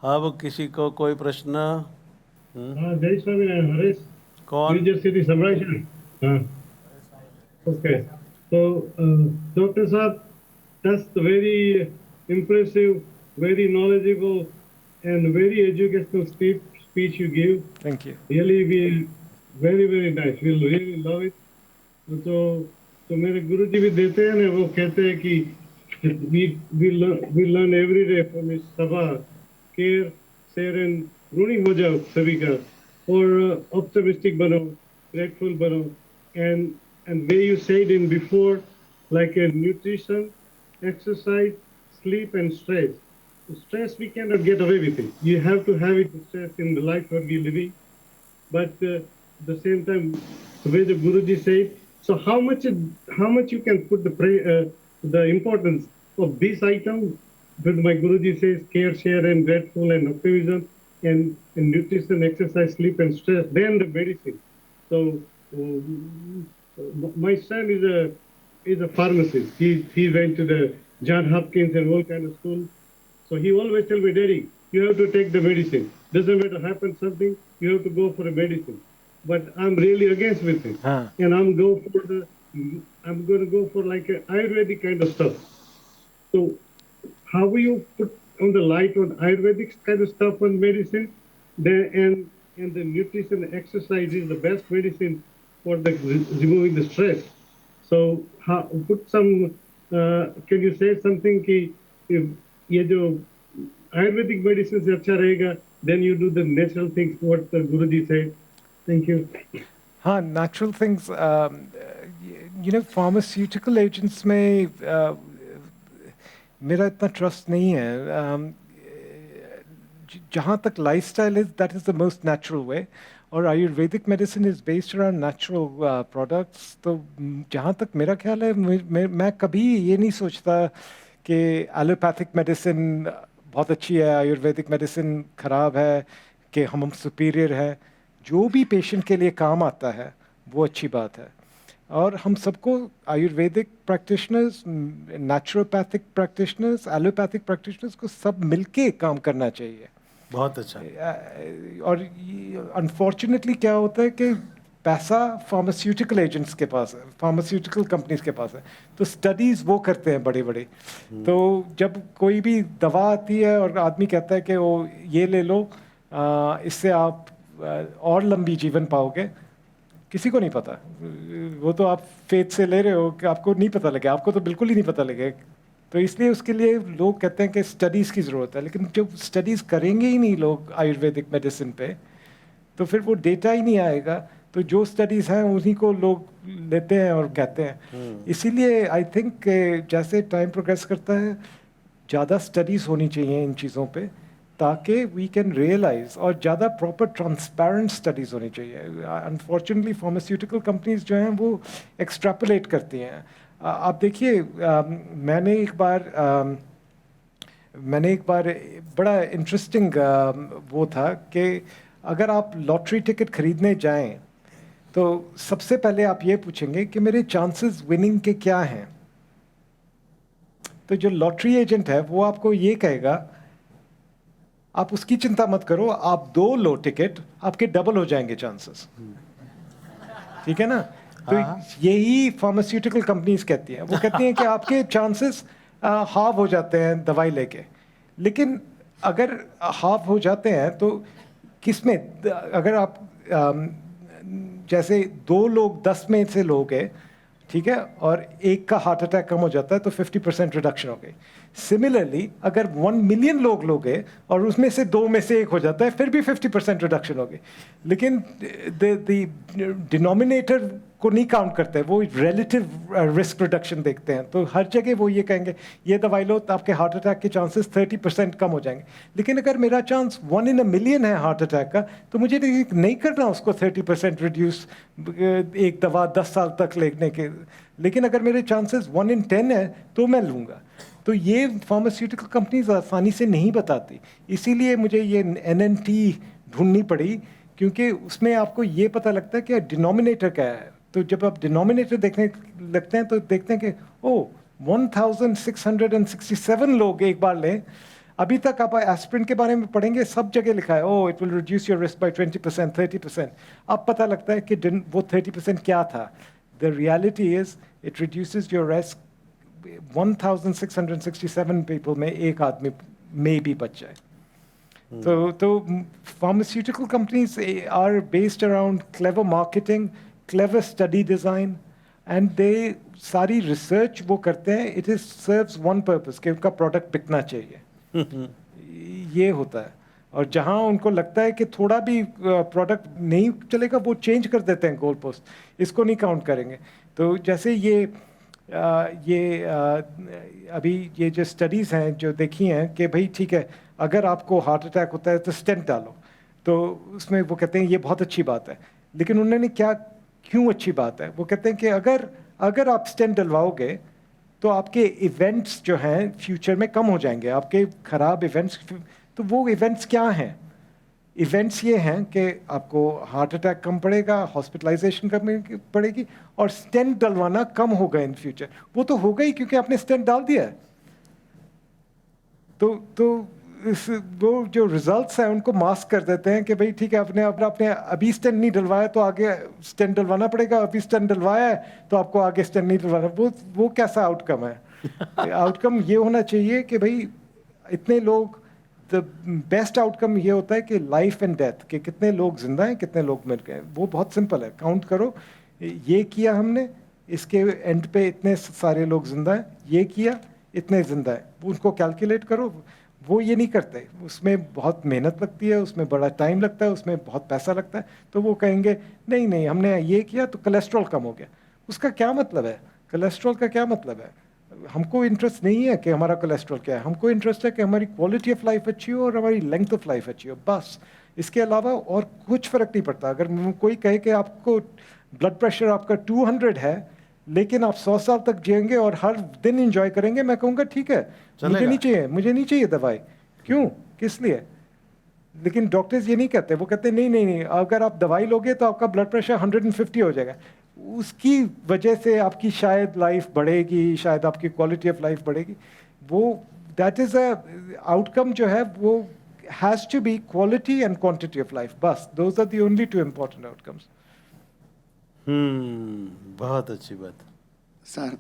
अब किसी को कोई प्रश्न? हाँ, जय स्वामीनारायण हरीश, कौन? न्यू जर्सी सम्राट। हाँ, ओके। तो डॉक्टर साहब, that's the very impressive, very knowledgeable, and very educational speech you give. Thank you. Really, we very very nice. We'll really love it. तो तो मेरे गुरुजी भी देते हैं ना, वो कहते हैं कि we learn every day from his सभा, केयर, शेयर एंड रूलिंग हो जाओ सभी का, और ऑप्टिमिस्टिक बनो, ग्रेटफुल बनो, and where you said in before, like a nutrition, exercise, sleep and stress. Stress we cannot get away with it. You have to have it, stress in the life what we living. But at the same time, the way the Guruji said, so how much you can put the importance of this item? But my Guruji says care, share, and grateful, and optimism, and nutrition, exercise, sleep, and stress. Then the medicine. So my son is a pharmacist. He went to the John Hopkins and all kind of school. So he always tell me, Daddy, you have to take the medicine. Doesn't matter happen something, you have to go for a medicine. But I'm really against with it, and I'm going to go for like a Ayurvedic kind of stuff. So how will you put on the light on Ayurvedic kind of stuff on medicine? And the nutrition exercise is the best medicine for the removing the stress. So put some. Can you say something कि ये जो Ayurvedic medicine से अच्छा रहेगा? Then you do the natural things what the Guruji said. Thank you. हाँ, natural things. Pharmaceutical agents में मेरा इतना ट्रस्ट नहीं है. जहाँ तक lifestyle is, that is the most natural way, और Ayurvedic medicine is based around natural products. तो जहाँ तक मेरा ख्याल है, मैं कभी ये नहीं सोचता कि एलोपैथिक मेडिसिन बहुत अच्छी है, आयुर्वेदिक मेडिसिन ख़राब है, कि हम सुपीरियर है. जो भी पेशेंट के लिए काम आता है वो अच्छी बात है. और हम सबको Ayurvedic practitioners, naturopathic practitioners, allopathic practitioners को सब मिलके काम करना चाहिए. बहुत अच्छा. और अनफॉर्चुनेटली क्या होता है कि पैसा फार्मास्यूटिकल एजेंट्स के पास है, फार्मास्यूटिकल कंपनीज के पास है. तो स्टडीज़ वो करते हैं बड़े बड़े. तो जब कोई भी दवा आती है और आदमी कहता है कि वो ये ले लो, इससे आप और लंबी जीवन पाओगे, किसी को नहीं पता. वो तो आप फेथ से ले रहे हो कि आपको नहीं पता लगे, आपको तो बिल्कुल ही नहीं पता लगे. तो इसलिए उसके लिए लोग कहते हैं कि स्टडीज़ की ज़रूरत है. लेकिन जब स्टडीज़ करेंगे ही नहीं लोग आयुर्वेदिक मेडिसिन पे, तो फिर वो डेटा ही नहीं आएगा. तो जो स्टडीज़ हैं उन्हीं को लोग लेते हैं और कहते हैं. इसीलिए आई थिंक जैसे टाइम प्रोग्रेस करता है, ज़्यादा स्टडीज़ होनी चाहिए इन चीज़ों पे, ताकि वी कैन रियलाइज, और ज़्यादा प्रॉपर ट्रांसपेरेंट स्टडीज़ होनी चाहिए. अनफॉर्चुनेटली फार्मास्यूटिकल कंपनीज जो हैं वो एक्सट्रैपोलेट करती हैं. आप देखिए, मैंने एक बार बड़ा इंटरेस्टिंग वो था कि अगर आप लॉटरी टिकट खरीदने जाएं तो सबसे पहले आप ये पूछेंगे कि मेरे चांसेस विनिंग के क्या हैं. तो जो लॉटरी एजेंट है वो आपको ये कहेगा, आप उसकी चिंता मत करो, आप 2 लो टिकट, आपके डबल हो जाएंगे चांसेस. ठीक है ना? तो यही फार्मास्यूटिकल कंपनीज कहती हैं. वो कहती हैं कि आपके चांसेस हाफ हो जाते हैं दवाई लेके. लेकिन अगर हाफ हो जाते हैं तो किसमें, अगर आप जैसे 2 लोग 10 में से लोग हैं, ठीक है, और एक का हार्ट अटैक कम हो जाता है तो 50% रिडक्शन हो गई. सिमिलरली अगर 1 मिलियन लोग हैं और उसमें से 2 में से 1 हो जाता है, फिर भी 50% रिडक्शन हो गई. लेकिन डिनोमिनेटर को नहीं काउंट करते, वो रिलेटिव रिस्क रिडक्शन देखते हैं. तो हर जगह वो ये कहेंगे ये दवाई लो तो आपके हार्ट अटैक के चांसेस 30% कम हो जाएंगे. लेकिन अगर मेरा चांस 1 in a million है हार्ट अटैक का, तो मुझे नहीं करना उसको 30% रिड्यूस एक दवा 10 साल तक लेने के. लेकिन अगर मेरे चांसेस 1 in 10 है तो मैं लूँगा. तो ये फार्मास्यूटिकल कंपनीज आसानी से नहीं बताती. इसीलिए मुझे ये NNT ढूंढनी पड़ी, क्योंकि उसमें आपको ये पता लगता है कि डिनोमिनेटर क्या है. तो जब आप डिनोमिनेटर देखने लगते हैं तो देखते हैं कि 1667 लोग एक बार लें, अभी तक आप एस्पिरिन के बारे में पढ़ेंगे, सब जगह लिखा है, oh it will reduce your risk by 20%, 30%। अब पता लगता है कि वो 30% क्या था। The reality is it reduces your risk 1667 people में एक आदमी में भी बच जाए। So pharmaceutical companies are based around clever marketing, clever study design, and they सारी research वो करते हैं, it is serves one purpose कि उनका product बिकना चाहिए। ये होता है। और जहाँ उनको लगता है कि थोड़ा भी प्रोडक्ट नहीं चलेगा, वो चेंज कर देते हैं गोल पोस्ट, इसको नहीं काउंट करेंगे। तो जैसे अभी ये जो स्टडीज़ हैं जो देखी हैं कि भाई ठीक है, अगर आपको हार्ट अटैक होता है तो स्टेंट डालो, तो उसमें वो कहते हैं ये बहुत अच्छी बात है। लेकिन उन्होंने क्यों अच्छी बात है, वो कहते हैं कि अगर आप स्टेंट डलवाओगे तो आपके इवेंट्स जो हैं फ्यूचर में कम हो जाएंगे, आपके ख़राब इवेंट्स। तो वो इवेंट्स क्या हैं? इवेंट्स ये हैं कि आपको हार्ट अटैक कम पड़ेगा, हॉस्पिटलाइजेशन कम पड़ेगी, और स्टेंट डलवाना कम होगा इन फ्यूचर। वो तो होगा ही क्योंकि आपने स्टेंट डाल दिया है। तो वो जो रिजल्ट्स हैं उनको मास्क कर देते हैं कि भाई ठीक है, आपने अभी स्टेंट नहीं डलवाया तो आगे स्टेंट डलवाना पड़ेगा, अभी स्टेंट डलवाया है तो आपको आगे स्टेंट नहीं डलवाना। वो कैसा आउटकम है? आउटकम ये होना चाहिए कि भाई इतने लोग, द बेस्ट आउटकम ये होता है कि लाइफ एंड डेथ, कि कितने लोग जिंदा हैं, कितने लोग मर गए। वो बहुत सिंपल है, काउंट करो, ये किया हमने, इसके एंड पे इतने सारे लोग जिंदा हैं, ये किया इतने जिंदा है, उनको कैलकुलेट करो। वो ये नहीं करते, उसमें बहुत मेहनत लगती है, उसमें बड़ा टाइम लगता है, उसमें बहुत पैसा लगता है। तो वो कहेंगे नहीं हमने ये किया तो कोलेस्ट्रॉल कम हो गया। उसका क्या मतलब है? कोलेस्ट्रॉल का क्या मतलब है? हमको इंटरेस्ट नहीं है कि हमारा कोलेस्ट्रॉल क्या है, हमको इंटरेस्ट है कि हमारी क्वालिटी ऑफ लाइफ अच्छी हो और हमारी लेंथ ऑफ लाइफ अच्छी हो, बस। इसके अलावा और कुछ फ़र्क नहीं पड़ता। अगर कोई कहे कि आपको ब्लड प्रेशर आपका 200 है लेकिन आप 100 साल तक जिएंगे और हर दिन एंजॉय करेंगे, मैं कहूँगा ठीक है, मुझे नहीं चाहिए दवाई। क्यों? किस लिए? लेकिन डॉक्टर्स ये नहीं कहते, वो कहते नहीं, अगर आप दवाई लोगे तो आपका ब्लड प्रेशर 150 हो जाएगा। उसकी वजह से आपकी शायद लाइफ बढ़ेगी, शायद आपकी क्वालिटी ऑफ लाइफ बढ़ेगी। वो दैट इज़ अ आउटकम जो है वो has to be quality and quantity of life, बस। Those are the only two important outcomes. बहुत अच्छी बात। सर